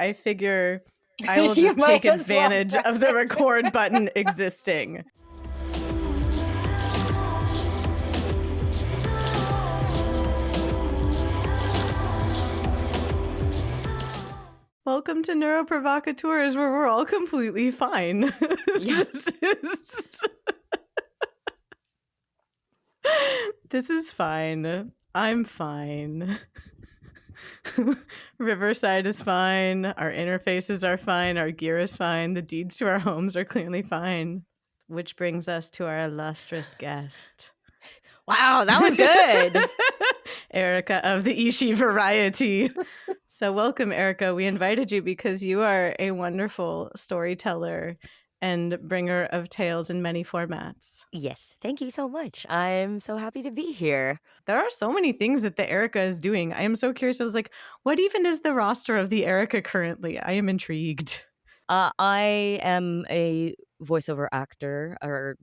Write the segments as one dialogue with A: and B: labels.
A: I figure I will
B: You
A: just
B: might
A: take
B: as well.
A: advantage of the record button existing. Welcome to Neuroprovocateurs, where we're all completely fine.
B: Yeah.
A: This is fine. I'm fine. Riverside is fine. Our interfaces are fine. Our gear is fine. The deeds to our homes are clearly fine. Which brings us to our illustrious guest.
B: Wow, that was good.
A: Erika of the Ishii variety. So welcome, Erika. We invited you because you are a wonderful storyteller and bringer of tales in many formats.
B: Yes, thank you so much. I'm so happy to be here.
A: There are so many things that the Erika is doing. I am so curious. I was like, what even is the roster of the Erika currently? I am intrigued.
B: I am a voiceover actor, or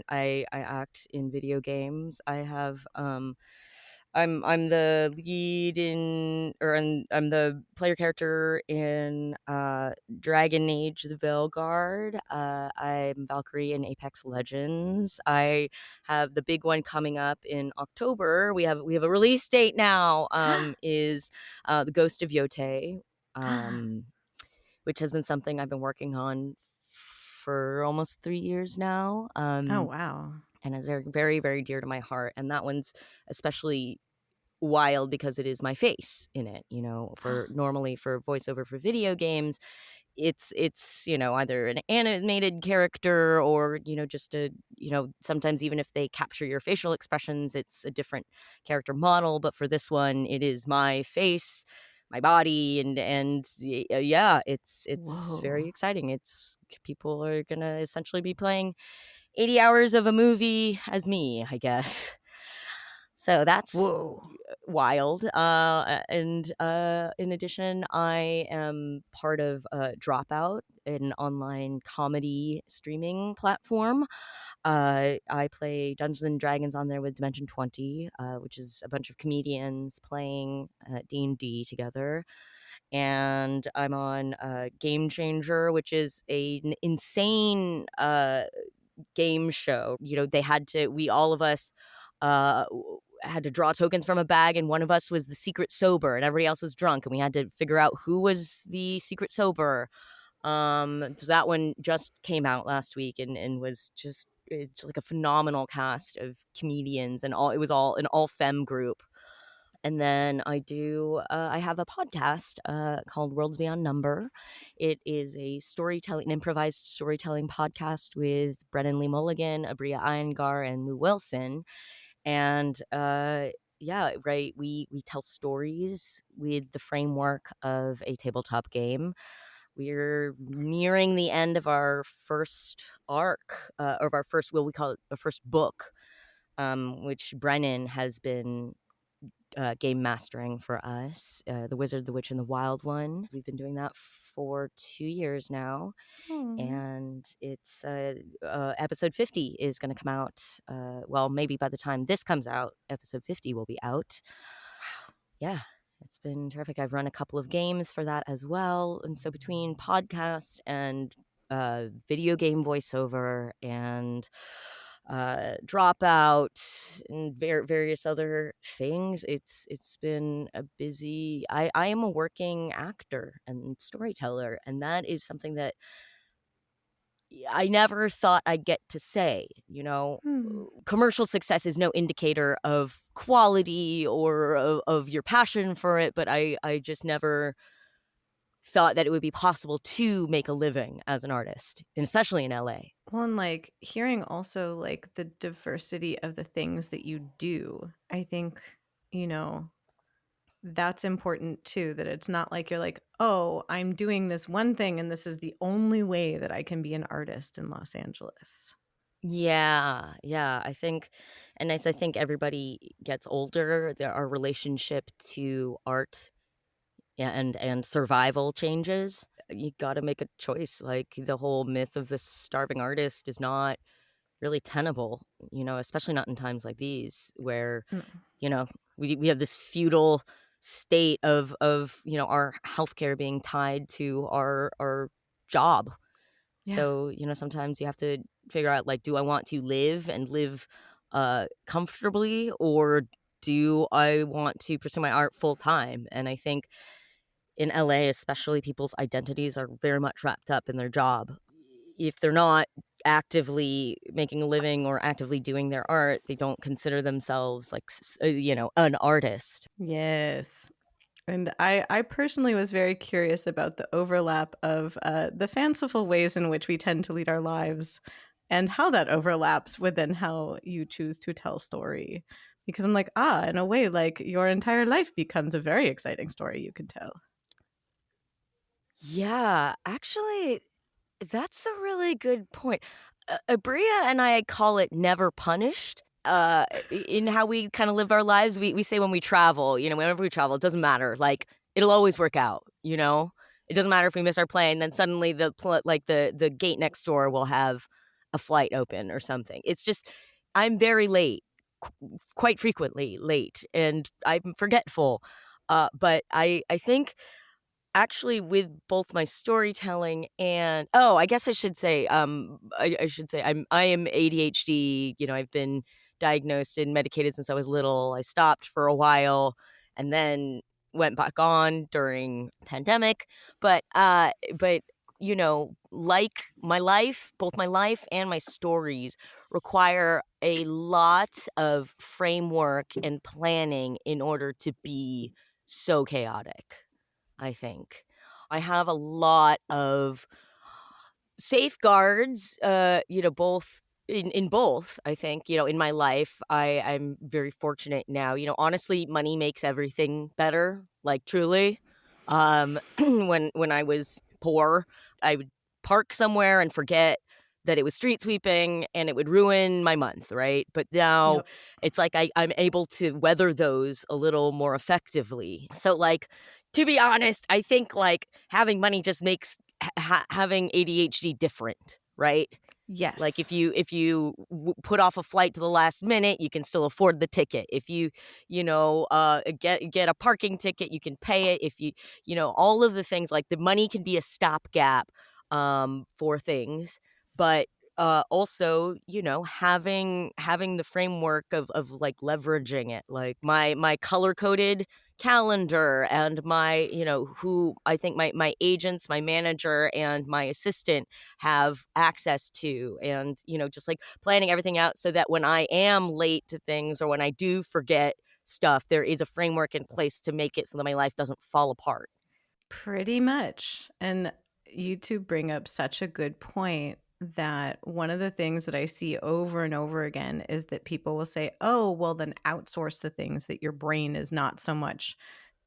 B: I act in video games. I have I'm the lead I'm the player character in Dragon Age: The Veilguard. I'm Valkyrie in Apex Legends. I have the big one coming up in October. We have a release date now. Is The Ghost of Yote. Which has been something I've been working on for almost 3 years now.
A: Oh, wow.
B: And is very, very, very dear to my heart. And that one's especially wild because it is my face in it. Normally for voiceover for video games, it's either an animated character or just a sometimes even if they capture your facial expressions, it's a different character model. But for this one, it is my face, my body, and yeah, it's
A: Whoa.
B: very exciting. It's people are gonna essentially be playing 80 hours of a movie as me, I guess. So that's
A: Whoa.
B: wild. And in addition, I am part of Dropout, an online comedy streaming platform. I play Dungeons and Dragons on there with Dimension 20, which is a bunch of comedians playing D&D together. And I'm on Game Changer, which is an insane game show. All of us had to draw tokens from a bag, and one of us was the secret sober and everybody else was drunk, and we had to figure out who was the secret sober. So that one just came out last week and was it's like a phenomenal cast of comedians, and it was all an all-femme group. And then I have a podcast called Worlds Beyond Number. It is an improvised storytelling podcast with Brennan Lee Mulligan, Abria Iyengar, and Lou Wilson. And we tell stories with the framework of a tabletop game. We're nearing the end of our first arc, of our first, we call it the first book, which Brennan has been game mastering for us, The Wizard, the Witch, and the Wild One. We've been doing that for 2 years now. And it's episode 50 is going to come out. Maybe by the time this comes out, episode 50 will be out. Wow. Yeah, it's been terrific. I've run a couple of games for that as well. And so between podcast and video game voiceover and Dropout and various other things, it's been a busy. I am a working actor and storyteller, and that is something that I never thought I'd get to say. Commercial success is no indicator of quality or of your passion for it, but I just never thought that it would be possible to make a living as an artist, and especially in LA.
A: Well, and hearing also the diversity of the things that you do, I think, that's important too, that it's not like you're like, oh, I'm doing this one thing and this is the only way that I can be an artist in Los Angeles.
B: Yeah. I think, and as I think everybody gets older, our relationship to art and survival changes. You got to make a choice. Like the whole myth of the starving artist is not really tenable, especially not in times like these where, we have this feudal state of our healthcare being tied to our job.
A: Yeah.
B: So, sometimes you have to figure out, like, do I want to live comfortably, or do I want to pursue my art full time? And I think in LA, especially, people's identities are very much wrapped up in their job. If they're not actively making a living or actively doing their art, they don't consider themselves like, an artist.
A: Yes. And I personally was very curious about the overlap of the fanciful ways in which we tend to lead our lives and how that overlaps within how you choose to tell story. Because I'm like, in a way, like your entire life becomes a very exciting story you can tell.
B: Yeah, actually, that's a really good point. Abria and I call it never punished. In how we kind of live our lives, we say when we travel, whenever we travel, it doesn't matter. Like, it'll always work out. It doesn't matter if we miss our plane. Then suddenly the gate next door will have a flight open or something. It's just I'm very late, quite frequently late, and I'm forgetful. But I think actually with both my storytelling and I guess I should say I should say I am ADHD. I've been diagnosed and medicated since I was little. I stopped for a while and then went back on during pandemic. But like my life, both my life and my stories require a lot of framework and planning in order to be so chaotic. I think. I have a lot of safeguards, both in both. I think, in my life, I'm very fortunate now. Honestly, money makes everything better, like truly. When I was poor, I would park somewhere and forget that it was street sweeping and it would ruin my month, right? But now
A: Yep.
B: it's like I'm able to weather those a little more effectively. So, like, to be honest, I think like having money just makes having ADHD different, right? Like,
A: Yes.
B: if you put off a flight to the last minute, you can still afford the ticket. If you get a parking ticket, you can pay it. If all of the things, like, the money can be a stopgap for things, but also, having the framework of like leveraging it, like my color coded calendar, and my who I think my agents, my manager, and my assistant have access to, and just like planning everything out so that when I am late to things or when I do forget stuff, there is a framework in place to make it so that my life doesn't fall apart.
A: Pretty much. And you two bring up such a good point that one of the things that I see over and over again is that people will say, oh, well, then outsource the things that your brain is not so much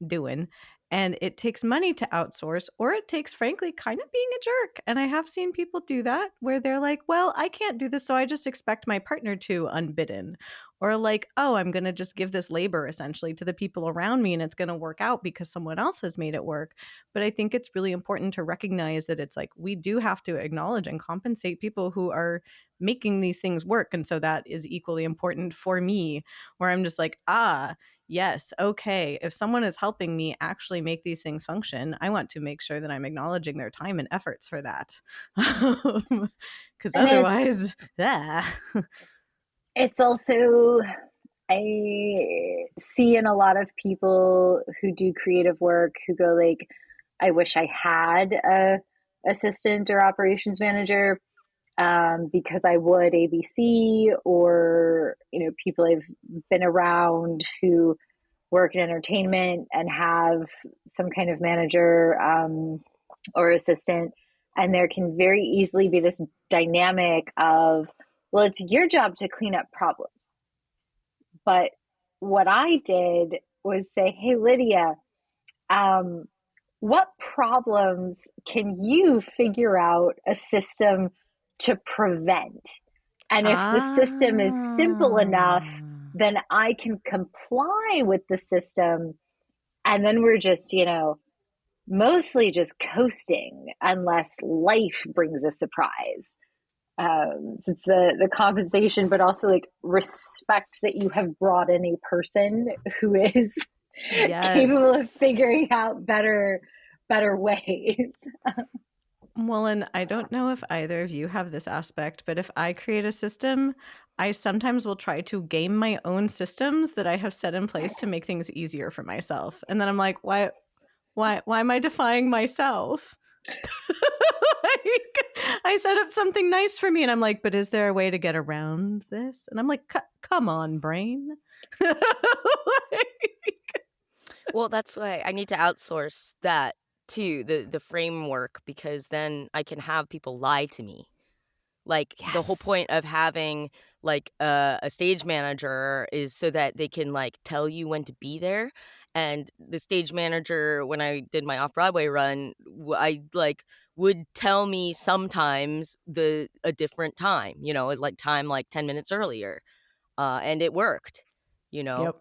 A: doing. And it takes money to outsource, or it takes, frankly, kind of being a jerk. And I have seen people do that where they're like, well, I can't do this, so I just expect my partner to unbidden. Or like, oh, I'm going to just give this labor essentially to the people around me and it's going to work out because someone else has made it work. But I think it's really important to recognize that it's like we do have to acknowledge and compensate people who are making these things work. And so that is equally important for me, where I'm just like, yes, okay. If someone is helping me actually make these things function, I want to make sure that I'm acknowledging their time and efforts for that. Because
C: And
A: otherwise, yeah.
C: it's also, I see in a lot of people who do creative work who go like, I wish I had a assistant or operations manager, because I would ABC, or people I've been around who work in entertainment and have some kind of manager, or assistant, and there can very easily be this dynamic of, well, it's your job to clean up problems. But what I did was say, hey, Lydia, um, what problems can you figure out a system to prevent? And if the system is simple enough, then I can comply with the system. And then we're just, mostly just coasting unless life brings a surprise. So it's the compensation, but also like respect that you have brought in a person who is capable of
A: Yes.
C: figuring out better ways.
A: Well, and I don't know if either of you have this aspect, but if I create a system, I sometimes will try to game my own systems that I have set in place to make things easier for myself. And then I'm like, why am I defying myself? Like, I set up something nice for me and I'm like, but is there a way to get around this? And I'm like, come on, brain.
B: Well, that's why I need to outsource that to the framework, because then I can have people lie to me. Like, the whole
A: Yes.
B: point of having like a stage manager is so that they can like tell you when to be there. And the stage manager, when I did my off-Broadway run, I like would tell me sometimes a different time, like time like 10 minutes earlier. And it worked, you know.
A: Yep.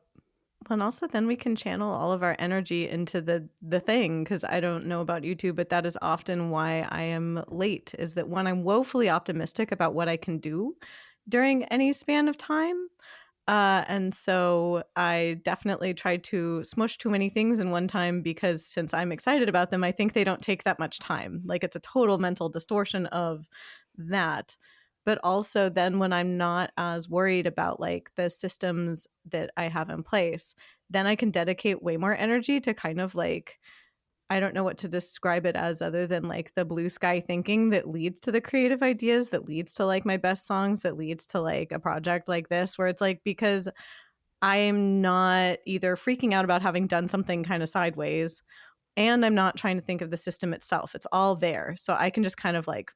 A: And also then we can channel all of our energy into the thing, because I don't know about you two, but that is often why I am late, is that when I'm woefully optimistic about what I can do during any span of time. And so I definitely tried to smush too many things in one time, because since I'm excited about them, I think they don't take that much time. Like, it's a total mental distortion of that. But also then when I'm not as worried about like the systems that I have in place, then I can dedicate way more energy to kind of like, I don't know what to describe it as other than like the blue sky thinking that leads to the creative ideas, that leads to like my best songs, that leads to like a project like this, where it's like, because I'm not either freaking out about having done something kind of sideways, and I'm not trying to think of the system itself. It's all there. So I can just kind of like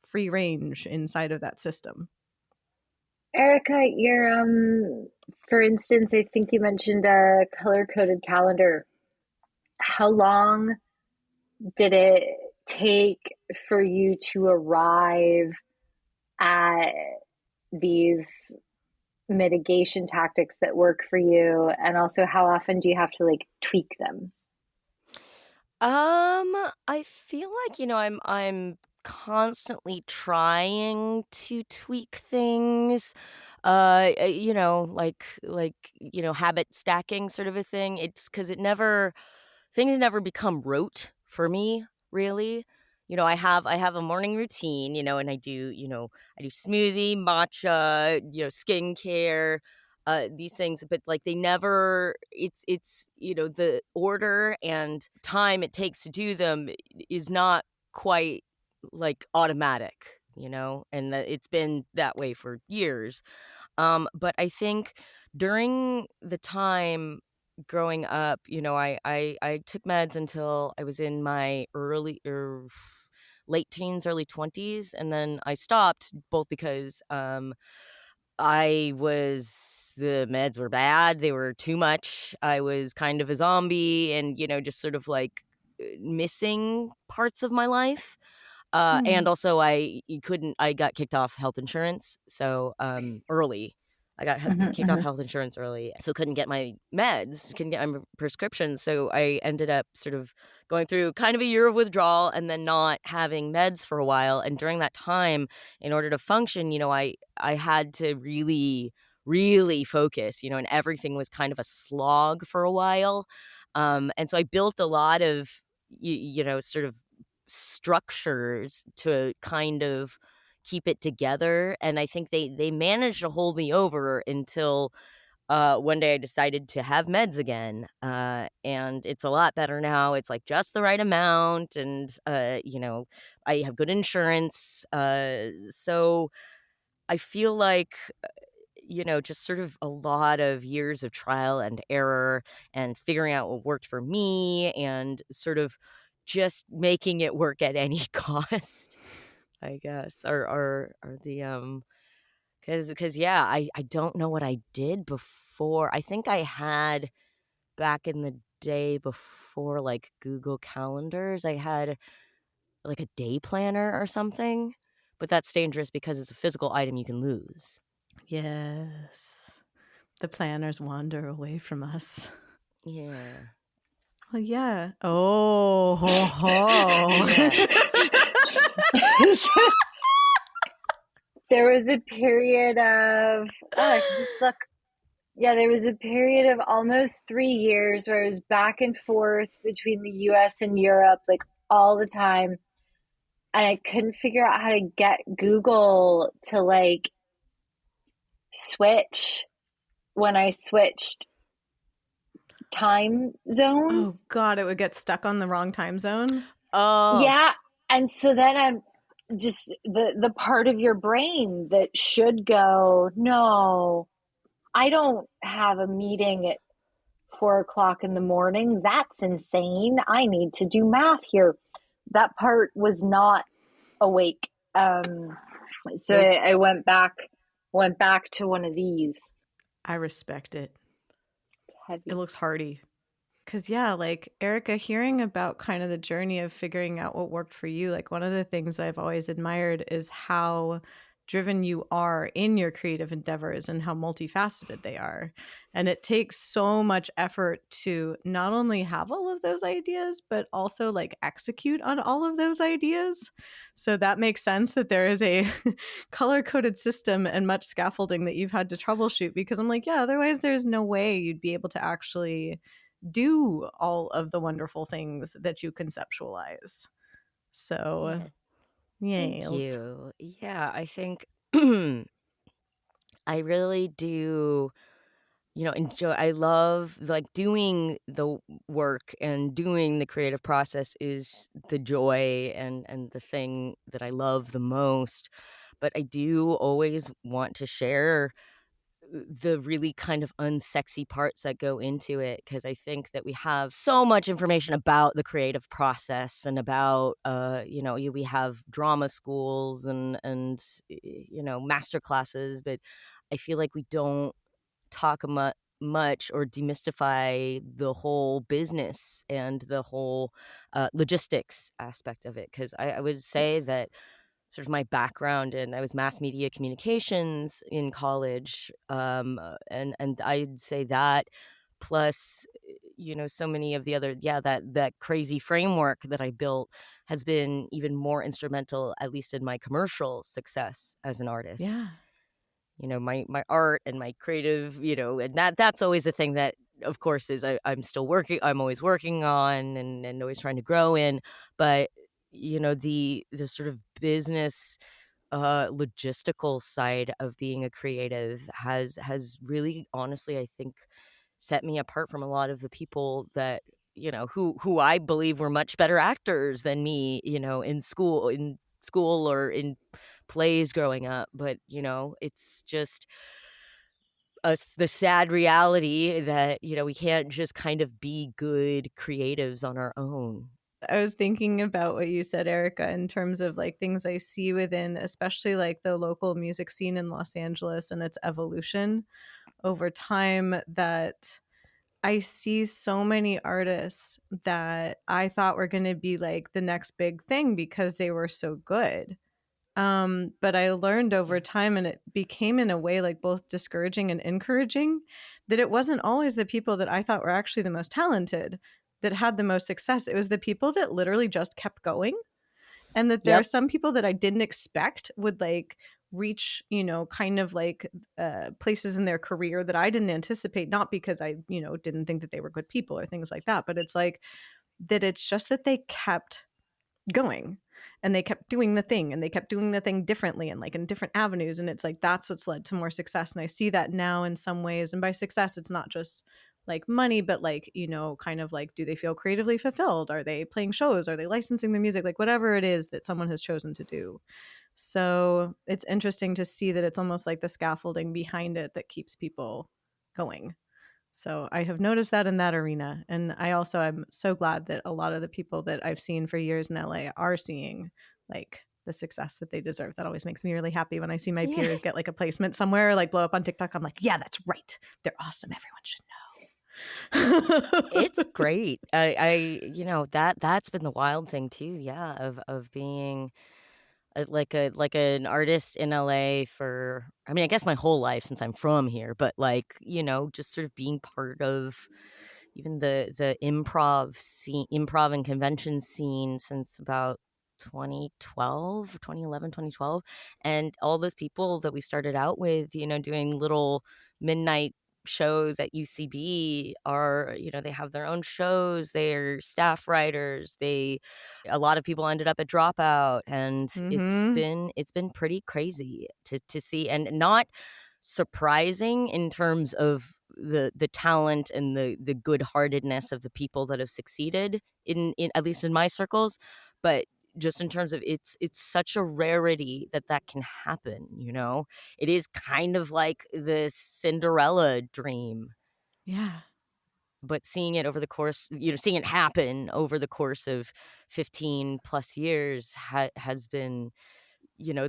A: free range inside of that system.
C: Erica, for instance, I think you mentioned a color-coded calendar. How long did it take for you to arrive at these mitigation tactics that work for you? And also, how often do you have to like tweak them?
B: I feel like, I'm constantly trying to tweak things. Habit stacking sort of a thing. It's because things never become rote for me, really. I have a morning routine, and I do smoothie, matcha, skincare, these things, but like they never, it's the order and time it takes to do them is not quite like automatic, and it's been that way for years. But I think during the time growing up, I took meds until I was in my late teens, early 20s, and then I stopped, both because the meds were bad. They were too much. I was kind of a zombie and, just sort of like missing parts of my life. And also I got kicked off health insurance. So, early. I got kicked off health insurance early, so couldn't get my meds, couldn't get my prescriptions. So I ended up sort of going through kind of a year of withdrawal and then not having meds for a while. And during that time, in order to function, I had to really, really focus, and everything was kind of a slog for a while. And so I built a lot of, sort of structures to kind of keep it together, and I think they managed to hold me over until one day I decided to have meds again, and it's a lot better now. It's like just the right amount, and I have good insurance, so I feel like just sort of a lot of years of trial and error and figuring out what worked for me and sort of just making it work at any cost, I guess, are the because yeah, I don't know what I did before. I think I had back in the day before like Google Calendars, I had like a day planner or something, but that's dangerous because it's a physical item you can lose.
A: Yes. The planners wander away from us.
B: Yeah.
A: Well, yeah. Oh, ho, ho.
B: Yeah.
C: There was a period of, oh, I can just look. Yeah, there was a period of almost 3 years where I was back and forth between the US and Europe, like all the time. And I couldn't figure out how to get Google to like switch when I switched time
A: Oh
C: zones.
A: God, it would get stuck on the wrong time zone.
B: Oh,
C: Yeah. And so then I'm just the part of your brain that should go, no, I don't have a meeting at 4 o'clock in the morning. That's insane. I need to do math here. That part was not awake. So
B: nope.
C: I went back to one of these.
A: I respect it.
C: It's
A: It
C: heavy.
A: looks hardy. Because, yeah, like Erica, hearing about kind of the journey of figuring out what worked for you, like one of the things that I've always admired is how driven you are in your creative endeavors and how multifaceted they are. And it takes so much effort to not only have all of those ideas, but also like execute on all of those ideas. So that makes sense that there is a color coded system and much scaffolding that you've had to troubleshoot, because I'm like, yeah, otherwise there's no way you'd be able to actually do all of the wonderful things that you conceptualize. So,
B: Yeah, thank
A: yales.
B: you. Yeah, I think I really do, enjoy. I love like doing the work, and doing the creative process is the joy and the thing that I love the most. But I do always want to share the really kind of unsexy parts that go into it, because I think that we have so much information about the creative process, and about we have drama schools and master classes, but I feel like we don't talk much or demystify the whole business and the whole logistics aspect of it, because I would say
C: Yes.
B: that sort of my background, and I was mass media communications in college, and I'd say that plus so many of the other, that crazy framework that I built has been even more instrumental, at least in my commercial success as an artist.
A: Yeah.
B: My art and my creative, and that's always the thing that, of course, is I'm always working on, and always trying to grow in. But the sort of business logistical side of being a creative has really, honestly, I think, set me apart from a lot of the people that who I believe were much better actors than me, in school or in plays growing up. But it's just the sad reality that we can't just kind of be good creatives on our own.
A: I was thinking about what you said, Erica, in terms of like things I see within, especially like the local music scene in Los Angeles and its evolution over time, that I see so many artists that I thought were going to be like the next big thing because they were so good. But I learned over
B: Yeah.
A: time, and it became in a way like both discouraging and encouraging, that it wasn't always the people that I thought were actually the most talented that had the most success. It was the people that literally just kept going. And that there are
B: Yep.
A: some people that I didn't expect would like reach, kind of like places in their career that I didn't anticipate, not because I, didn't think that they were good people or things like that, but it's like that it's just that they kept going, and they kept doing the thing, and they kept doing the thing differently and like in different avenues, and it's like that's what's led to more success. And I see that now in some ways, and by success it's not just like money, but like kind of like, do they feel creatively fulfilled, are they playing shows, are they licensing the music, like whatever it is that someone has chosen to do. So it's interesting to see that it's almost like the scaffolding behind it that keeps people going. So I have noticed that in that arena. And I also am so glad that a lot of the people that I've seen for years in LA are seeing like the success that they deserve. That always makes me really happy when I see my
B: Yeah.
A: peers get like a placement somewhere or like blow up on TikTok. I'm like, yeah, that's right. They're awesome. Everyone should know.
B: It's great. That's been the wild thing too, yeah, of being like an artist in LA for, I mean, I guess my whole life since I'm from here, but like, just sort of being part of even the improv and convention scene since about 2012, and all those people that we started out with, doing little midnight shows at UCB are, they have their own shows, they're staff writers, a lot of people ended up at Dropout, and it's been pretty crazy to see, and not surprising in terms of the talent and the good-heartedness of the people that have succeeded in at least in my circles, but just in terms of it's such a rarity that can happen. It is kind of like the Cinderella dream.
A: Yeah.
B: But seeing it over the course, seeing it happen over the course of 15 plus years has been,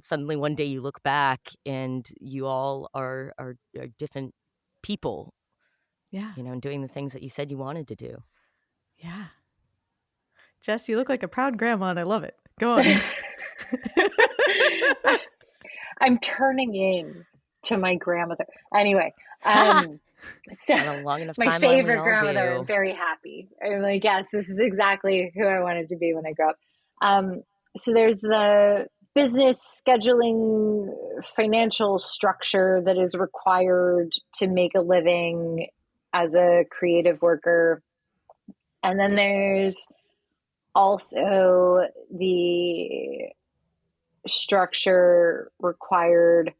B: suddenly one day you look back and you all are different people.
A: Yeah.
B: And doing the things that you said you wanted to do.
A: Yeah. Jess, you look like a proud grandma, and I love it. Go on.
C: I'm turning in to my grandmother. Anyway, so
B: Got a long enough
C: my
B: timeline,
C: favorite
B: we all
C: grandmother,
B: do.
C: very happy. I'm like, yes, this is exactly who I wanted to be when I grew up. So there's the business scheduling, financial structure that is required to make a living as a creative worker. And then there's also the structure required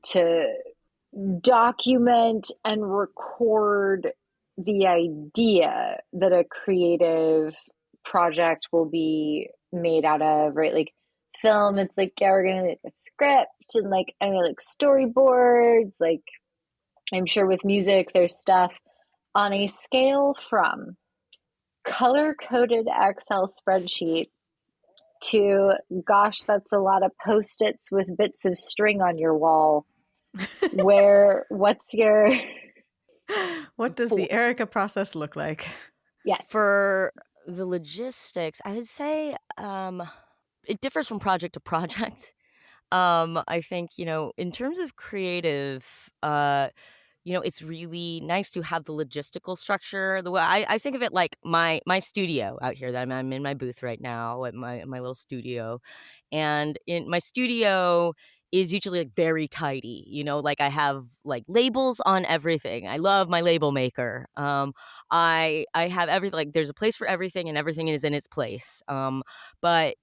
C: to document and record the idea that a creative project will be made out of, right? Like film, it's like, yeah, we're gonna make a script and like, I know, like storyboards. Like, I'm sure with music, there's stuff on a scale from color coded Excel spreadsheet to, gosh, that's a lot of post-its with bits of string on your wall. What's your...
A: What does the Erika process look like?
C: Yes.
B: For the logistics, I would say it differs from project to project. I think, in terms of creative, it's really nice to have the logistical structure. The way I think of it, like my studio out here that I'm in my booth right now at my little studio, and in my studio is usually like very tidy. Like I have like labels on everything. I love my label maker. I have everything. Like there's a place for everything, and everything is in its place. But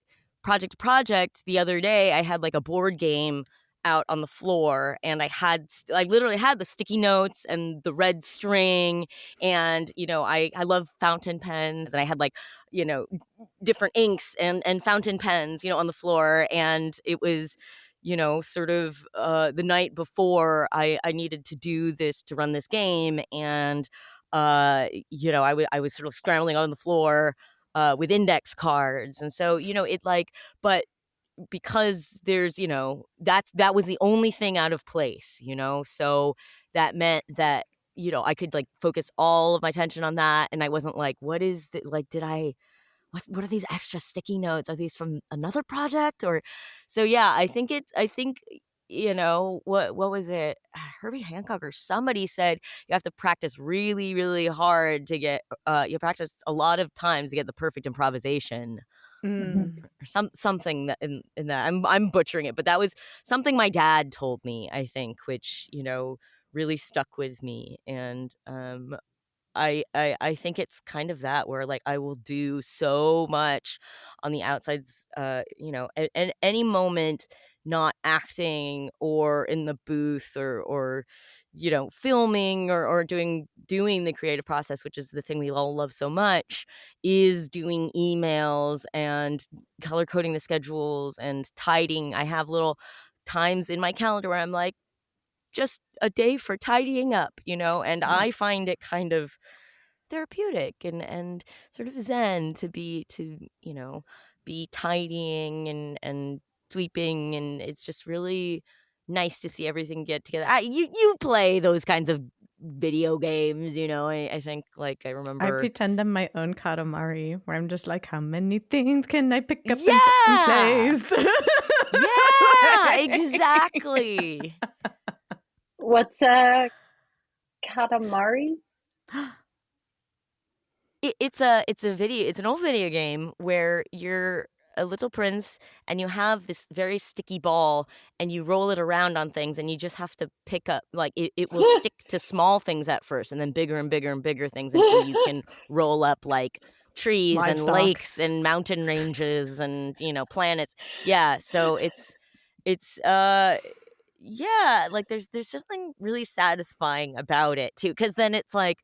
B: project to project, the other day I had like a board game out on the floor, and I literally had the sticky notes and the red string, and I love fountain pens, and I had like different inks and fountain pens on the floor, and it was sort of the night before I needed to do this, to run this game, and I was sort of scrambling on the floor with index cards, and so it like, but because there's that was the only thing out of place, so that meant that I could like focus all of my attention on that, and I wasn't like, what is the, like, what are these extra sticky notes, are these from another project? Or so yeah, I think what was it, Herbie Hancock or somebody said you have to practice really, really hard to get you practice a lot of times to get the perfect improvisation. Or something that in that I'm butchering it, but that was something my dad told me, I think, which really stuck with me. And I think it's kind of that, where like I will do so much on the outsides, at any moment, not acting or in the booth or filming or doing the creative process, which is the thing we all love so much, is doing emails and color coding the schedules and tidying. I have little times in my calendar where I'm like, just a day for tidying up, and I find it kind of therapeutic and sort of zen to be tidying and sweeping, and it's just really nice to see everything get together. You play those kinds of video games, I think, like, I remember
A: I pretend I'm my own Katamari, where I'm just like, how many things can I pick up
B: Yeah!
A: and put in place?
B: Yeah, exactly.
C: What's a Katamari?
B: It's an old video game where you're a little prince and you have this very sticky ball and you roll it around on things and you just have to pick up, like it will stick to small things at first and then bigger and bigger and bigger things until you can roll up like trees and
A: Livestock.
B: lakes and mountain ranges and, planets. Yeah. So it's yeah, like there's something really satisfying about it too, because then it's like,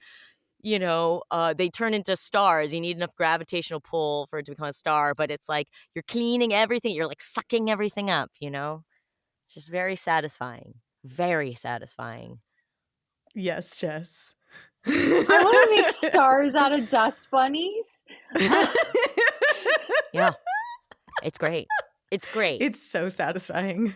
B: they turn into stars. You need enough gravitational pull for it to become a star, but it's like you're cleaning everything, you're like sucking everything up, just very satisfying. Very satisfying.
A: Yes, Jess.
C: I want to make stars out of dust bunnies.
B: Yeah. It's great. It's great.
A: It's so satisfying.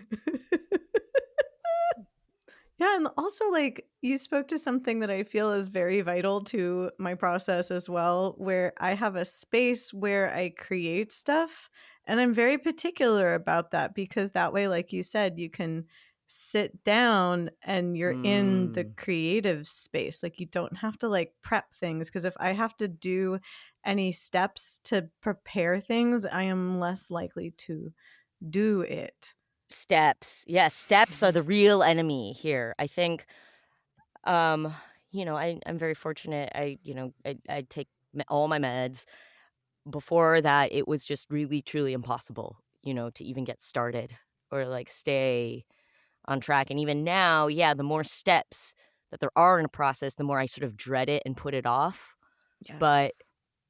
A: Yeah, and also like you spoke to something that I feel is very vital to my process as well, where I have a space where I create stuff. And I'm very particular about that because that way, like you said, you can sit down and you're in the creative space. Like you don't have to like prep things. Because if I have to do any steps to prepare things, I am less likely to do it.
B: Steps. Yes, steps are the real enemy here. I think I'm very fortunate. I take all my meds. Before that, it was just really truly impossible, to even get started or like stay on track. And even now, yeah, the more steps that there are in a process, the more I sort of dread it and put it off.
A: Yes.
B: But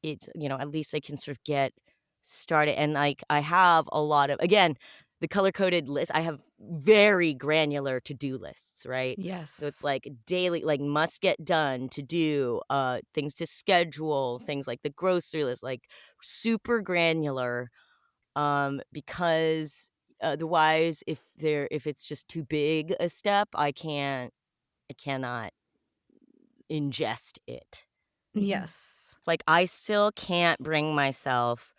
B: it's, at least I can sort of get started. And like I have a lot of, again, the color-coded list, I have very granular to-do lists, right?
A: Yes.
B: So it's like daily, like must get done to do, things to schedule, things like the grocery list, like super granular, because otherwise if it's just too big a step, I cannot ingest it.
A: Yes.
B: Like I still can't bring myself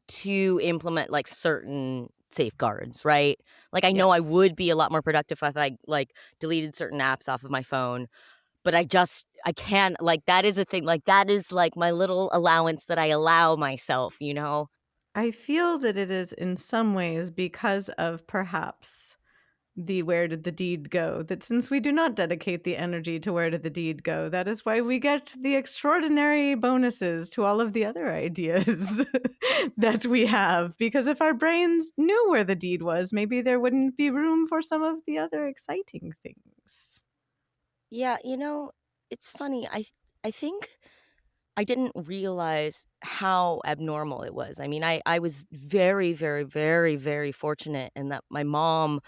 B: to implement like certain safeguards, right? Like I know I would be a lot more productive if I like deleted certain apps off of my phone, but I can't, like that is a thing, like that is like my little allowance that I allow myself,
A: I feel that it is in some ways because of perhaps the where did the deed go, that since we do not dedicate the energy to where did the deed go, that is why we get the extraordinary bonuses to all of the other ideas that we have. Because if our brains knew where the deed was, maybe there wouldn't be room for some of the other exciting things.
B: Yeah, it's funny. I think I didn't realize how abnormal it was. I mean, I was very, very, very, very fortunate in that my mom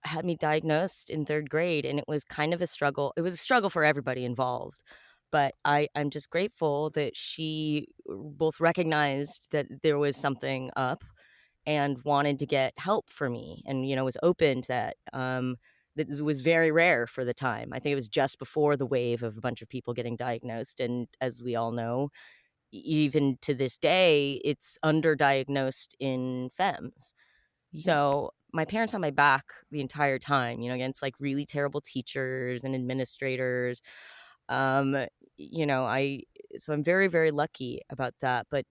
B: had me diagnosed in 3rd grade, and it was kind of a struggle. It was a struggle for everybody involved. But I'm just grateful that she both recognized that there was something up and wanted to get help for me and, was open to that. That was very rare for the time. I think it was just before the wave of a bunch of people getting diagnosed. And as we all know, even to this day, it's underdiagnosed in femmes.
A: Yep.
B: So my parents had my back the entire time, against like really terrible teachers and administrators. So I'm very, very lucky about that. But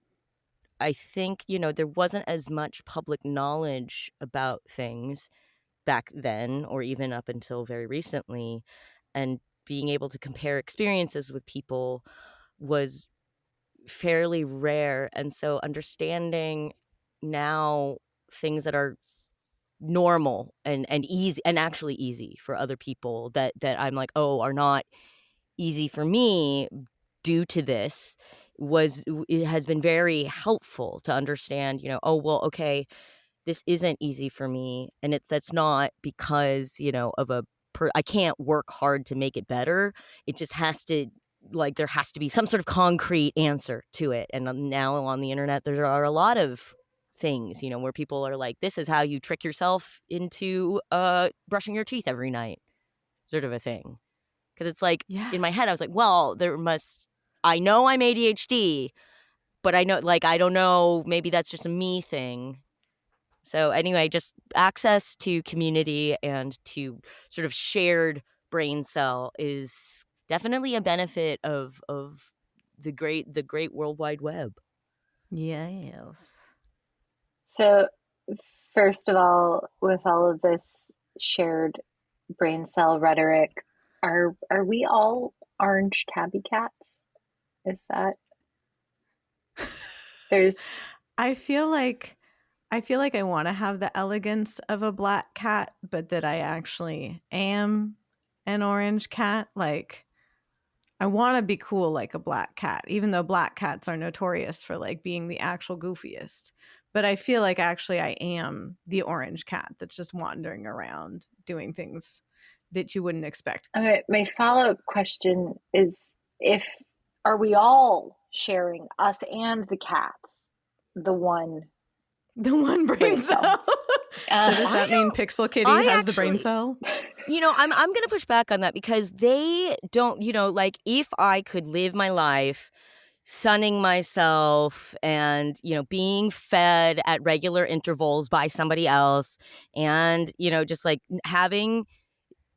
B: I think, there wasn't as much public knowledge about things back then or even up until very recently. And being able to compare experiences with people was fairly rare. And so understanding now things that are normal and easy and actually easy for other people that I'm like, oh, are not easy for me due to this, it has been very helpful to understand, oh, well, okay, this isn't easy for me. And that's not because, of I can't work hard to make it better. It just has to, like, there has to be some sort of concrete answer to it. And now on the internet, there are a lot of things, where people are like, this is how you trick yourself into brushing your teeth every night, sort of a thing. Because it's like, in my head, I was like, well, I know I'm ADHD, but I don't know, maybe that's just a me thing. So anyway, just access to community and to sort of shared brain cell is definitely a benefit of the great World Wide Web.
A: Yes.
C: So, first of all, with all of this shared brain cell rhetoric, are we all orange tabby cats? Is that there's
A: I feel like I want to have the elegance of a black cat, but that I actually am an orange cat. Like I want to be cool like a black cat, even though black cats are notorious for like being the actual goofiest. But I feel like actually I am the orange cat that's just wandering around doing things that you wouldn't expect.
C: okay, my follow-up question is if are we all sharing us and the cats the one
A: The one brain
C: brain cell?
A: cell. So does that mean Pixel Kitty has the brain
B: actually,
A: cell?
B: I'm going to push back on that because they don't, like if I could live my life sunning myself and, being fed at regular intervals by somebody else and, just like having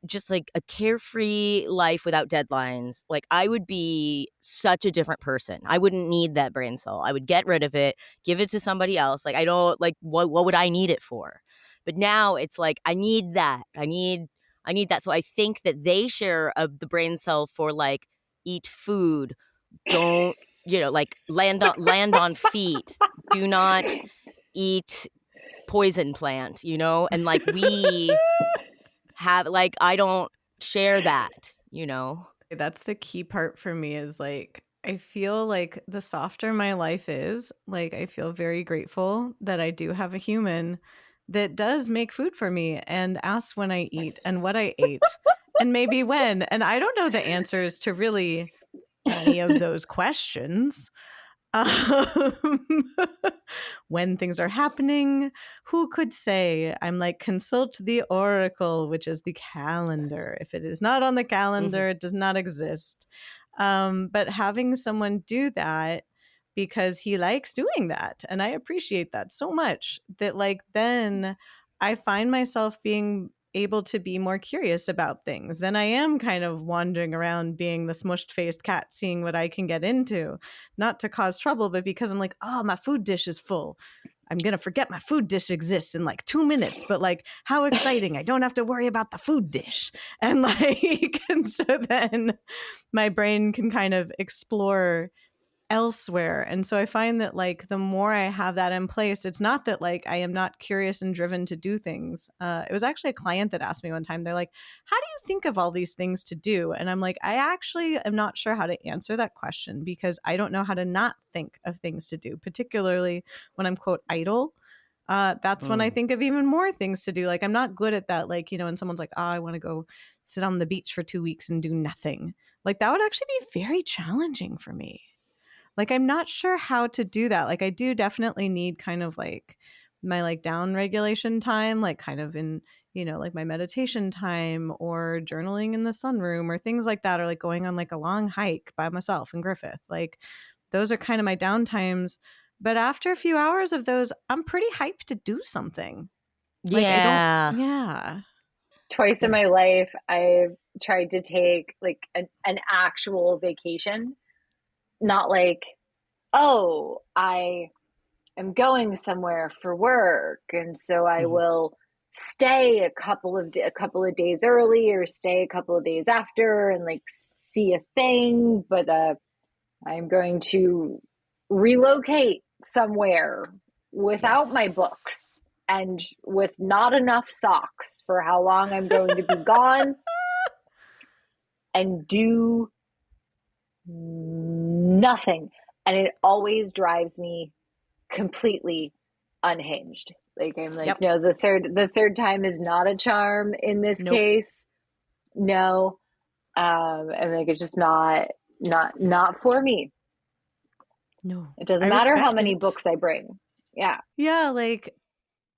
B: just like a carefree life without deadlines, like I would be such a different person. I wouldn't need that brain cell. I would get rid of it, give it to somebody else. Like I don't like what would I need it for? But now it's like I need that. I need that. So I think that they share of the brain cell for like eat food, don't like land on feet, do not eat poison plant, and like we have like I don't share that.
A: That's the key part for me is like I feel like the softer my life is, like I feel very grateful that I do have a human that does make food for me and asks when I eat and what I ate and maybe when. And I don't know the answers to really any of those questions. Um, when things are happening, who could say? I'm like, consult the oracle, which is the calendar. If it is not on the calendar, it does not exist. But having someone do that because he likes doing that, and I appreciate that so much that, like, then I find myself being able to be more curious about things. Then I am kind of wandering around being the smushed faced cat, seeing what I can get into, not to cause trouble, but because I'm like, oh, my food dish is full. I'm going to forget my food dish exists in like 2 minutes, but like, how exciting. I don't have to worry about the food dish. And like, and so then my brain can kind of explore elsewhere. And so I find that like the more I have that in place, it's not that like I am not curious and driven to do things. It was actually a client that asked me one time, they're like, how do you think of all these things to do? And I'm like, I actually am not sure how to answer that question because I don't know how to not think of things to do, particularly when I'm quote idle. That's when I think of even more things to do. Like I'm not good at that. Like, when someone's like, oh, I want to go sit on the beach for 2 weeks and do nothing. Like that would actually be very challenging for me. Like I'm not sure how to do that. Like I do definitely need kind of like my like down regulation time, like kind of in, like my meditation time or journaling in the sunroom or things like that, or like going on like a long hike by myself in Griffith. Like those are kind of my down times. But after a few hours of those, I'm pretty hyped to do something. Like I don't,
B: Yeah.
A: yeah.
C: Twice in my life, I've tried to take like an actual vacation, not like, oh, I am going somewhere for work, and so I will stay a couple of days early or stay a couple of days after and like see a thing, but I'm going to relocate somewhere without my books and with not enough socks for how long I'm going to be gone and do nothing. And it always drives me completely unhinged. Like I'm like, no, the third time is not a charm in this case. No. And like it's just not for me.
A: No.
C: It doesn't matter how many books I bring. Yeah.
A: Yeah, like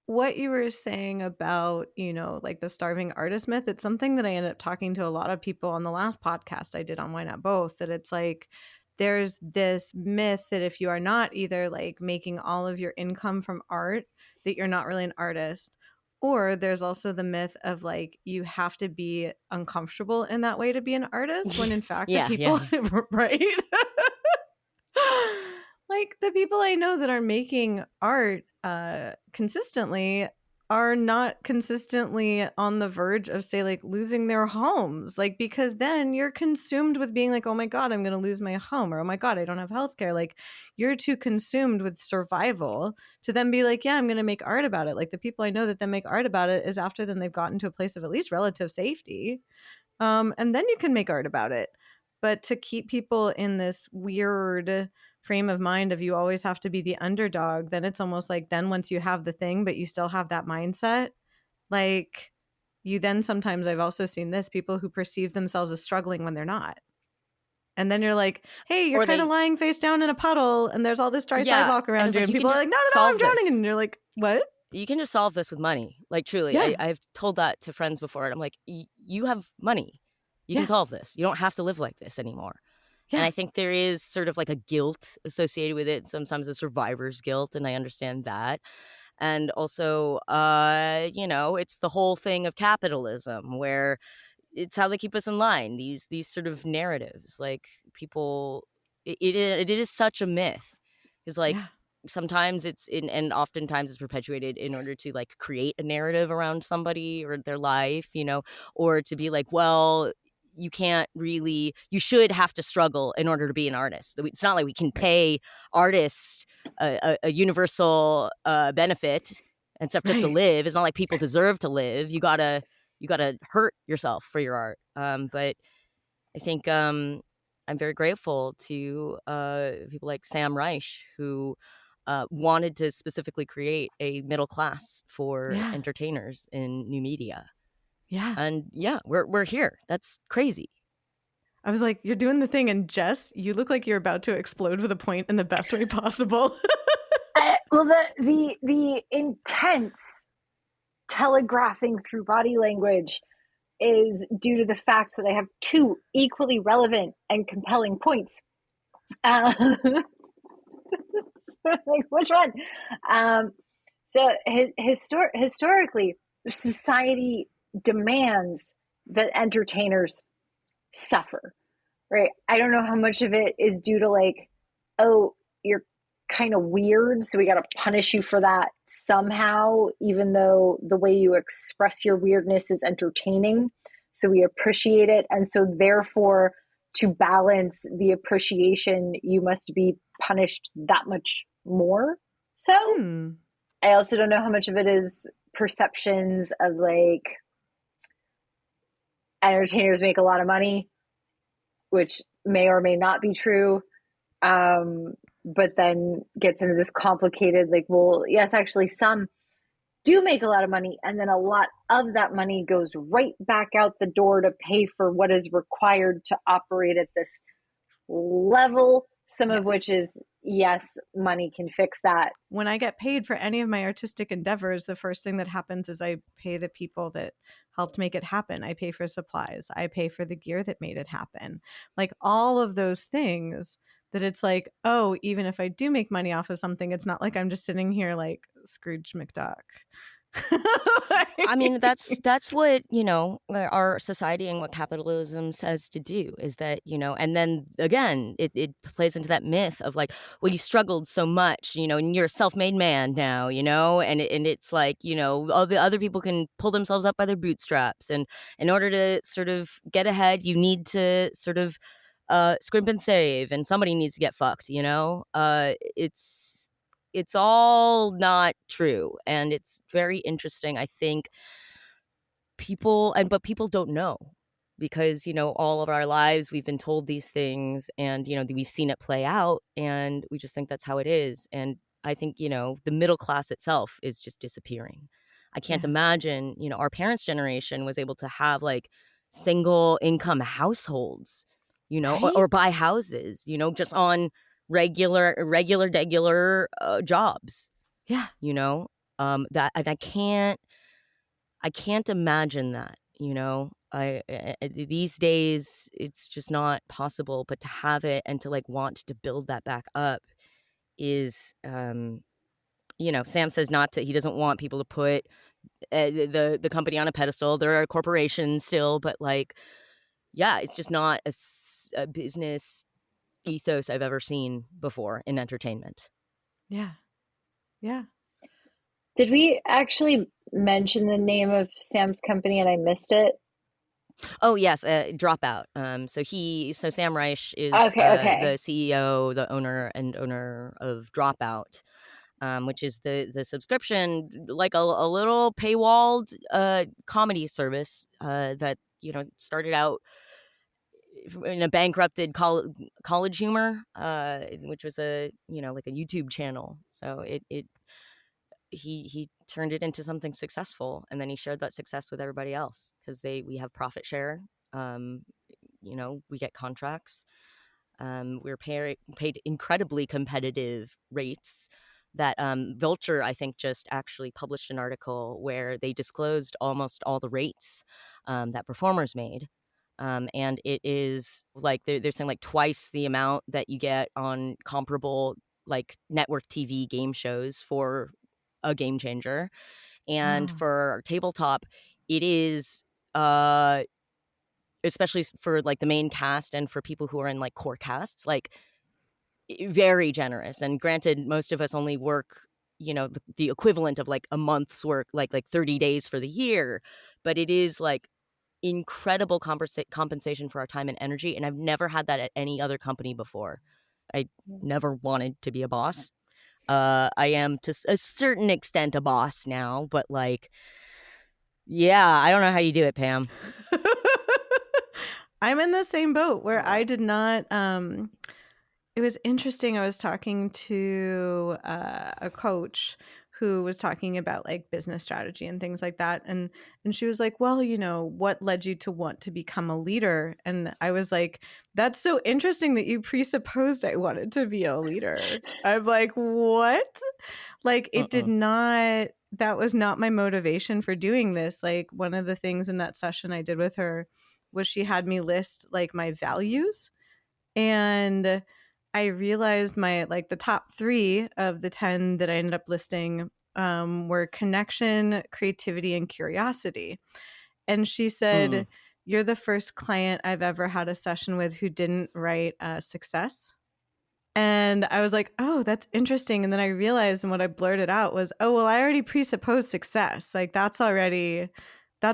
A: what you were saying about, like the starving artist myth, it's something that I ended up talking to a lot of people on the last podcast I did on Why Not Both, that it's like there's this myth that if you are not either like making all of your income from art, that you're not really an artist. Or there's also the myth of like you have to be uncomfortable in that way to be an artist, when in fact the people right? Like the people I know that are making art consistently are not consistently on the verge of, say, like losing their homes, like, because then you're consumed with being like, oh my God, I'm going to lose my home, or oh my God, I don't have healthcare. Like, you're too consumed with survival to then be like, yeah, I'm going to make art about it. Like, the people I know that then make art about it is after then they've gotten to a place of at least relative safety. And then you can make art about it. But to keep people in this weird frame of mind of you always have to be the underdog, then it's almost like then once you have the thing, but you still have that mindset, like you then sometimes, I've also seen this, people who perceive themselves as struggling when they're not. And then you're like, hey, you're
B: Or
A: kind of
B: they,
A: lying face down in a puddle and there's all this dry
B: yeah,
A: sidewalk around.
B: and
A: It's
B: it's
A: like,
B: like,
A: and
B: you can
A: people are
B: just
A: like, no, no, no, I'm
B: solve
A: drowning.
B: this.
A: And you're like, what?
B: You can just solve this with money. Like, truly,
A: Yeah.
B: I've told that to friends before, and I'm like, you have money. You
A: Yeah.
B: can solve this. You don't have to live like this anymore. And
A: Yeah.
B: I think there is sort of like a guilt associated with it, sometimes a survivor's guilt, and I understand that. And also, it's the whole thing of capitalism, where it's how they keep us in line. These sort of narratives, like people, it is such a myth, because like
A: Yeah.
B: sometimes it's in, and oftentimes it's perpetuated in order to like create a narrative around somebody or their life, or to be like, well, you can't really, you should have to struggle in order to be an artist. It's not like we can pay artists a universal benefit and stuff just to
A: Right.
B: live. It's not like people deserve to live. You gotta hurt yourself for your art. But I think I'm very grateful to people like Sam Reich, who wanted to specifically create a middle class for
A: Yeah.
B: entertainers in new media.
A: Yeah.
B: And yeah, we're here. That's crazy.
A: I was like, you're doing the thing, and Jess, you look like you're about to explode with a point in the best way possible.
C: Well, the intense telegraphing through body language is due to the fact that I have two equally relevant and compelling points. So, like, which one? So historically, society demands that entertainers suffer, right? I don't know how much of it is due to like, oh, you're kind of weird, so we got to punish you for that somehow, even though the way you express your weirdness is entertaining. So we appreciate it. And so therefore, to balance the appreciation, you must be punished that much more. So I also don't know how much of it is perceptions of like entertainers make a lot of money, which may or may not be true. But then gets into this complicated, like, well, yes, actually, some do make a lot of money, and then a lot of that money goes right back out the door to pay for what is required to operate at this level. Some of which is, yes, money can fix that.
A: When I get paid for any of my artistic endeavors, the first thing that happens is I pay the people that helped make it happen. I pay for supplies. I pay for the gear that made it happen. Like all of those things that it's like, oh, even if I do make money off of something, it's not like I'm just sitting here like Scrooge McDuck.
B: I mean, that's what, our society and what capitalism says to do is that, and then again, it plays into that myth of like, well, you struggled so much, and you're a self-made man now, and it's like, all the other people can pull themselves up by their bootstraps. And in order to sort of get ahead, you need to sort of scrimp and save, and somebody needs to get fucked, it's all not true. And it's very interesting. I think but people don't know, because, all of our lives we've been told these things, and, we've seen it play out, and we just think that's how it is. And I think, the middle class itself is just disappearing. I can't imagine, our parents' generation was able to have like single income households, or buy houses, just on regular jobs.
A: Yeah.
B: That, and I can't imagine that, these days it's just not possible. But to have it and to like want to build that back up is, Sam says he doesn't want people to put the company on a pedestal. There are corporations still, but like, yeah, it's just not a business ethos I've ever seen before in entertainment.
A: Yeah. Yeah.
C: Did we actually mention the name of Sam's company and I missed it?
B: Oh yes, Dropout. So Sam Reich is
C: Okay,
B: the
C: okay.
B: CEO, the owner of Dropout, which is the subscription, like a little paywalled comedy service that started out in a bankrupted college humor, which was a like a YouTube channel. So it he turned it into something successful, and then he shared that success with everybody else because we have profit share. um we get contracts. We're paid incredibly competitive rates that Vulture, I think, just actually published an article where they disclosed almost all the rates that performers made. And it is like they're saying like twice the amount that you get on comparable like network TV game shows for a game changer. And
A: Wow.
B: for tabletop, it is uh especially for like the main cast and for people who are in like core casts, like very generous. And granted, most of us only work the equivalent of like a month's work, like 30 days for the year, but it is like incredible compensation for our time and energy, and I've never had that at any other company before. I never wanted to be a boss. I am to a certain extent a boss now, but like, yeah, I don't know how you do it, Pam.
A: I'm in the same boat where I
C: Wow.
A: did not it was interesting. I was talking to a coach who was talking about like business strategy and things like that, and she was like, "Well, what led you to want to become a leader?" And I was like, "That's so interesting that you presupposed I wanted to be a leader." I'm like, "What?" Like it did
B: Mm-mm.
A: not that was not my motivation for doing this. Like one of the things in that session I did with her was she had me list like my values, and I realized my like the top 3 of the 10 that I ended up listing were connection, creativity, and curiosity. And she
B: Mm.
A: said, "You're the first client I've ever had a session with who didn't write success." And I was like, "Oh, that's interesting." And then I realized, and what I blurted out was, "Oh, well, I already presupposed success. Like that's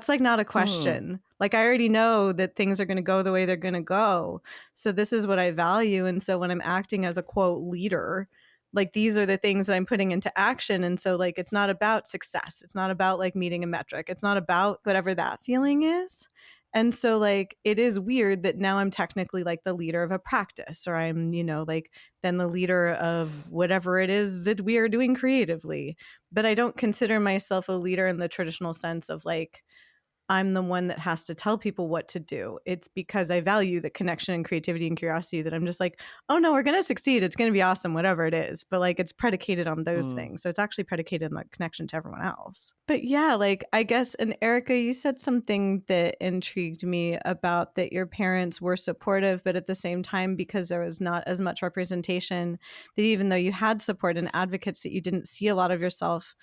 A: like not a
B: Mm.
A: question. Like I already know that things are going to go the way they're going to go. So this is what I value. And so when I'm acting as a quote leader, like these are the things that I'm putting into action. And so like it's not about success. It's not about like meeting a metric. It's not about whatever that feeling is." And so like it is weird that now I'm technically like the leader of a practice, or I'm, like then the leader of whatever it is that we are doing creatively. But I don't consider myself a leader in the traditional sense of like, I'm the one that has to tell people what to do. It's because I value the connection and creativity and curiosity that I'm just like, "Oh no, we're going to succeed. It's going to be awesome, whatever it is." But like it's predicated on those
B: Mm.
A: things. So it's actually predicated on the connection to everyone else. But yeah, like I guess, and Erica, you said something that intrigued me about that your parents were supportive, but at the same time, because there was not as much representation, that even though you had support and advocates, that you didn't see a lot of yourself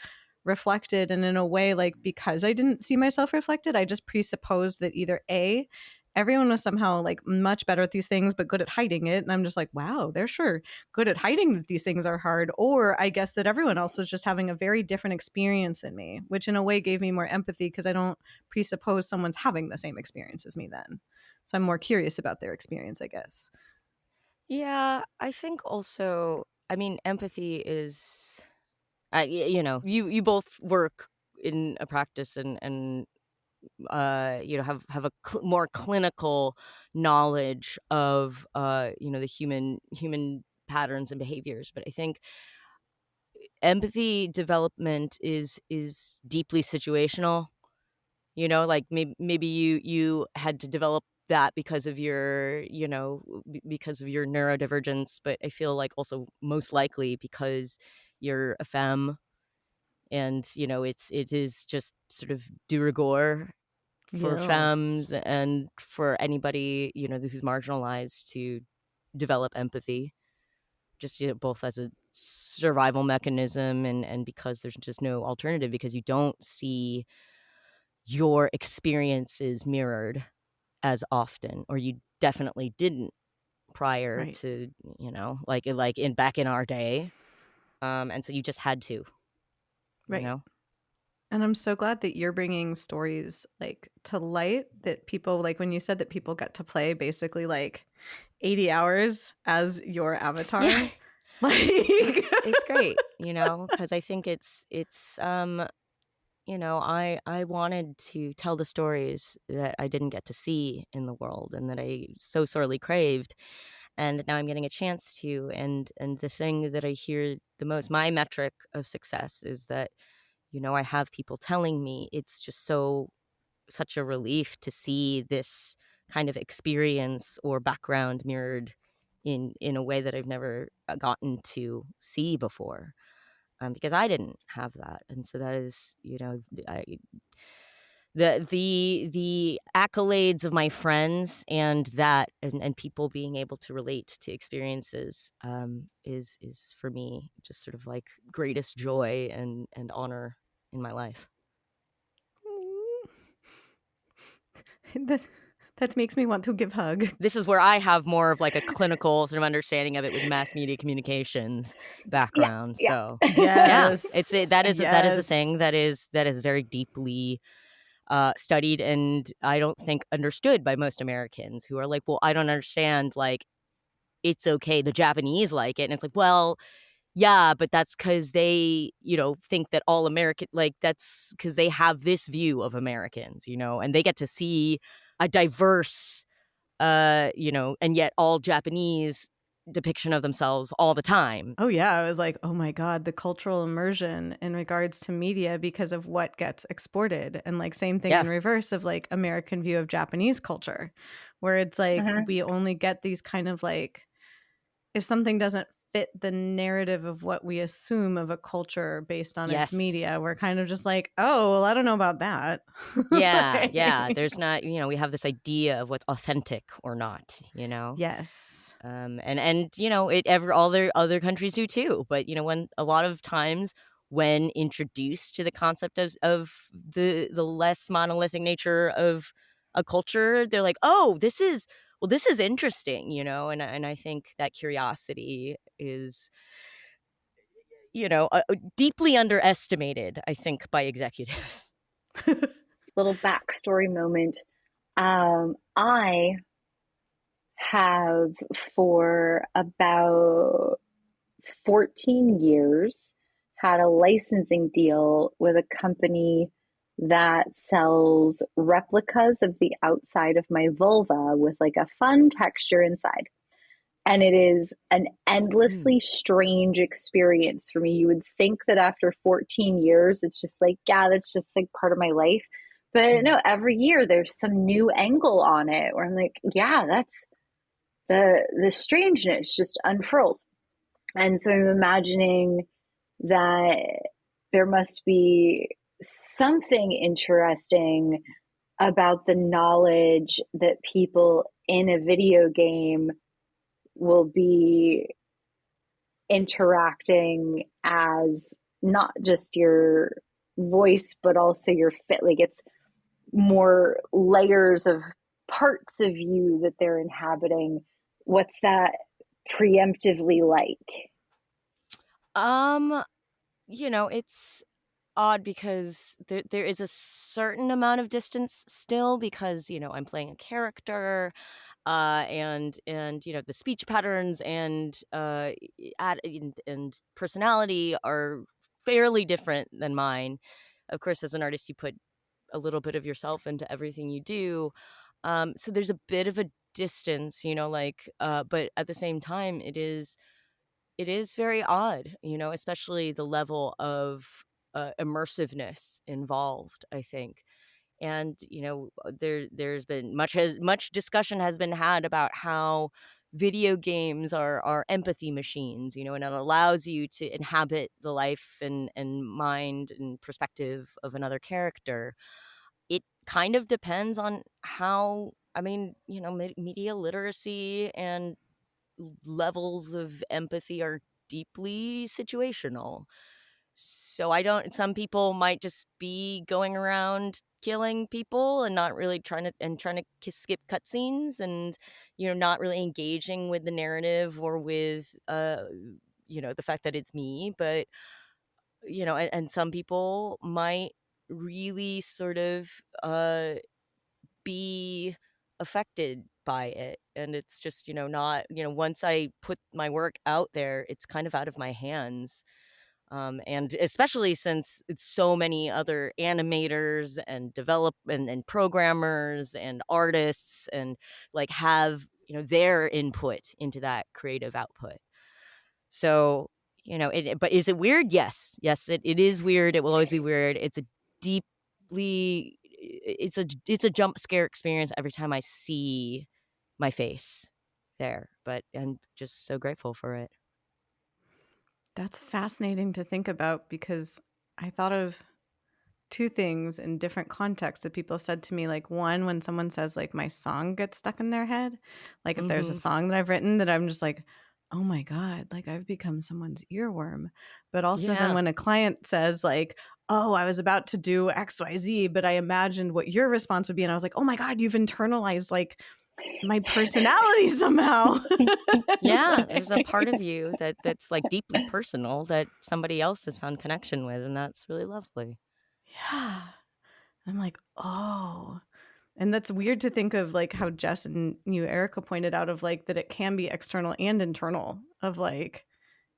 A: reflected. And in a way, like because I didn't see myself reflected, I just presupposed that either A, everyone was somehow like much better at these things but good at hiding it, and I'm just like, wow, they're sure good at hiding that these things are hard. Or I guess that everyone else was just having a very different experience than me, which in a way gave me more empathy because I don't presuppose someone's having the same experience as me then. So I'm more curious about their experience, I guess.
B: Yeah, I think also, I mean, empathy is, you both work in a practice and have a more clinical knowledge of the human patterns and behaviors. But I think empathy development is deeply situational. Like maybe you had to develop that because of your because of your neurodivergence, but I feel like also most likely because you're a femme, and it is just sort of de rigueur for femmes
A: Yes.
B: and for anybody who's marginalized to develop empathy, just both as a survival mechanism and because there's just no alternative, because you don't see your experiences mirrored as often, or you definitely didn't prior
A: Right.
B: to like in back in our day. And so you just had to.
A: Right.
B: you know?
A: And I'm so glad that you're bringing stories like to light, that people, like when you said that people get to play basically like 80 hours as your
B: Yeah.
A: avatar. Like
B: It's great, because I think I wanted to tell the stories that I didn't get to see in the world and that I so sorely craved, and now I'm getting a chance to. And the thing that I hear the most, my metric of success, is that I have people telling me it's just such a relief to see this kind of experience or background mirrored in a way that I've never gotten to see before, because I didn't have that. And so that is, the accolades of my friends and people being able to relate to experiences, is for me just sort of like greatest joy and honor in my life.
A: that, that makes me want to give hug.
B: This is where I have more of like a clinical sort of understanding of it with mass media communications
C: Yeah,
B: background.
C: yeah.
B: So yeah,
A: Yes.
B: that is a
A: Yes.
B: thing that is very deeply studied, and I don't think understood by most Americans, who are like, well, I don't understand, like, it's okay, the Japanese like it. And it's like, well, yeah, but that's because they, think that all American, like, that's because they have this view of Americans, and they get to see a diverse, and yet all Japanese depiction of themselves all the time.
A: Oh yeah, I was like, oh my God, the cultural immersion in regards to media because of what gets exported. And like same thing
B: Yeah.
A: in reverse of like American view of Japanese culture, where it's like we only get these kind of like, if something doesn't fit the narrative of what we assume of a culture based on its
B: Yes.
A: media, we're kind of just like, oh, well, I don't know about that.
B: Yeah, yeah. There's not, we have this idea of what's authentic or not,
A: Yes.
B: and all their other countries do too. But when a lot of times when introduced to the concept of the less monolithic nature of a culture, they're like, oh, this is interesting, and I think that curiosity is deeply underestimated, I think, by executives.
C: Little backstory moment. I have for about 14 years had a licensing deal with a company that sells replicas of the outside of my vulva with like a fun texture inside. And it is an endlessly strange experience for me. You would think that after 14 years, it's just like, yeah, that's just like part of my life. But no, every year there's some new angle on it where I'm like, yeah, that's the strangeness just unfurls. And so I'm imagining that there must be something interesting about the knowledge that people in a video game will be interacting as not just your voice, but also your fit. Like it's more layers of parts of you that they're inhabiting. What's that preemptively like?
B: It's odd because there is a certain amount of distance still, because I'm playing a character, and the speech patterns and personality are fairly different than mine. Of course, as an artist, you put a little bit of yourself into everything you do, so there's a bit of a distance, but at the same time, it is very odd, especially the level of immersiveness involved, I think. And there's been much discussion has been had about how video games are empathy machines, and it allows you to inhabit the life and mind and perspective of another character. It kind of depends on how, media literacy and levels of empathy are deeply situational. So some people might just be going around killing people and not really trying to skip cutscenes, and not really engaging with the narrative or with the fact that it's me. But and some people might really sort of be affected by it. And it's just, not, once I put my work out there, it's kind of out of my hands. And especially since it's so many other animators and and programmers and artists and like have, their input into that creative output. So, but is it weird? Yes. Yes, it is weird. It will always be weird. It's a jump scare experience every time I see my face there, but I'm just so grateful for it.
A: That's fascinating to think about, because I thought of two things in different contexts that people said to me. Like, one, when someone says like my song gets stuck in their head, like if there's a song that I've written that I'm just like, oh my God, like I've become someone's earworm. But also then when a client says like, oh, I was about to do XYZ, but I imagined what your response would be. And I was like, oh my God, you've internalized like my personality somehow.
B: Yeah, there's a part of you that's like deeply personal that somebody else has found connection with, and that's really lovely.
A: Yeah. I'm like, oh. And that's weird to think of, like how Jess and you, Erika, pointed out of like that it can be external and internal, of like,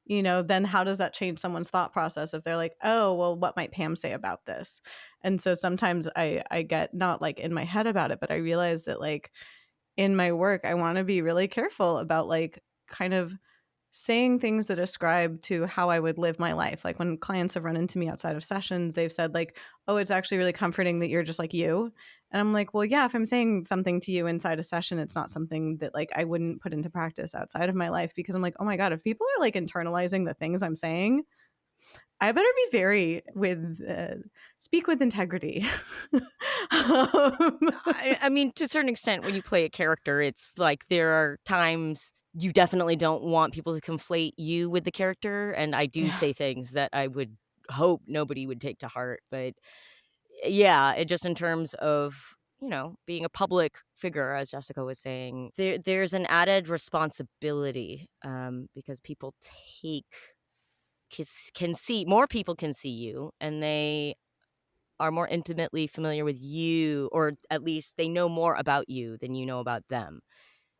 A: then how does that change someone's thought process if they're like, oh, well, what might Pam say about this? And so sometimes I get not like in my head about it, but I realize that like in my work, I want to be really careful about like kind of saying things that ascribe to how I would live my life. Like when clients have run into me outside of sessions, they've said like, oh, it's actually really comforting that you're just like you. And I'm like, well, yeah, if I'm saying something to you inside a session, it's not something that like I wouldn't put into practice outside of my life, because I'm like, oh my God, if people are like internalizing the things I'm saying, I better be speak with integrity.
B: I mean, to a certain extent, when you play a character, it's like there are times you definitely don't want people to conflate you with the character. And I do say things that I would hope nobody would take to heart. But yeah, it just in terms of, being a public figure, as Jessica was saying, there's an added responsibility because people can see, more people can see you, and they are more intimately familiar with you, or at least they know more about you than you know about them.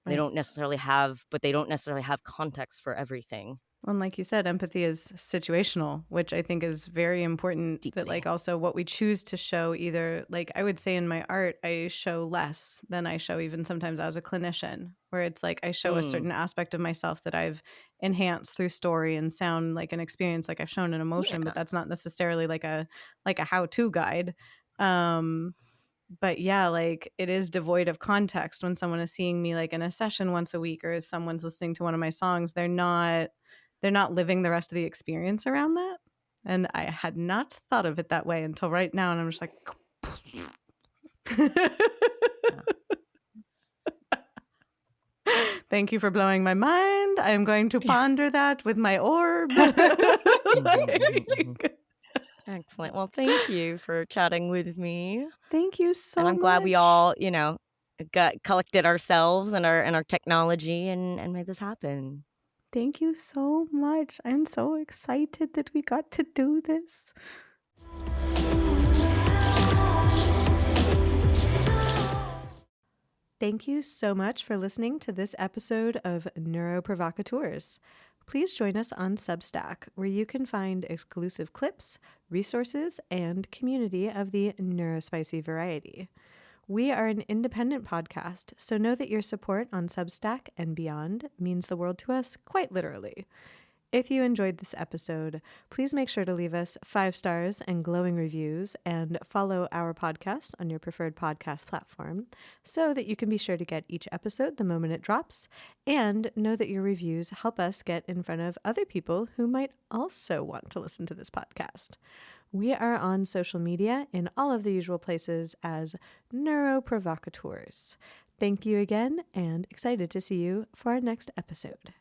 B: Right. They don't necessarily have context for everything.
A: And like you said, empathy is situational, which I think is very important.
B: Deeply.
A: That like also what we choose to show, either like I would say in my art, I show less than I show even sometimes as a clinician, where it's like I show a certain aspect of myself that I've enhanced through story and sound, like an experience, like I've shown an emotion, but that's not necessarily like a how-to guide. But yeah, like it is devoid of context when someone is seeing me like in a session once a week, or if someone's listening to one of my songs, they're not living the rest of the experience around that. And I had not thought of it that way until right now. And I'm just like, thank you for blowing my mind. I'm going to ponder that with my orb.
B: Excellent. Well, thank you for chatting with me.
A: Thank you so much.
B: And I'm glad we all, collected ourselves and our technology and made this happen.
A: Thank you so much. I'm so excited that we got to do this. Thank you so much for listening to this episode of Neuroprovocateurs. Please join us on Substack, where you can find exclusive clips, resources, and community of the neurospicy variety. We are an independent podcast, so know that your support on Substack and beyond means the world to us, quite literally. If you enjoyed this episode, please make sure to leave us 5 stars and glowing reviews, and follow our podcast on your preferred podcast platform so that you can be sure to get each episode the moment it drops, and know that your reviews help us get in front of other people who might also want to listen to this podcast. We are on social media in all of the usual places as Neuroprovocateurs. Thank you again, and excited to see you for our next episode.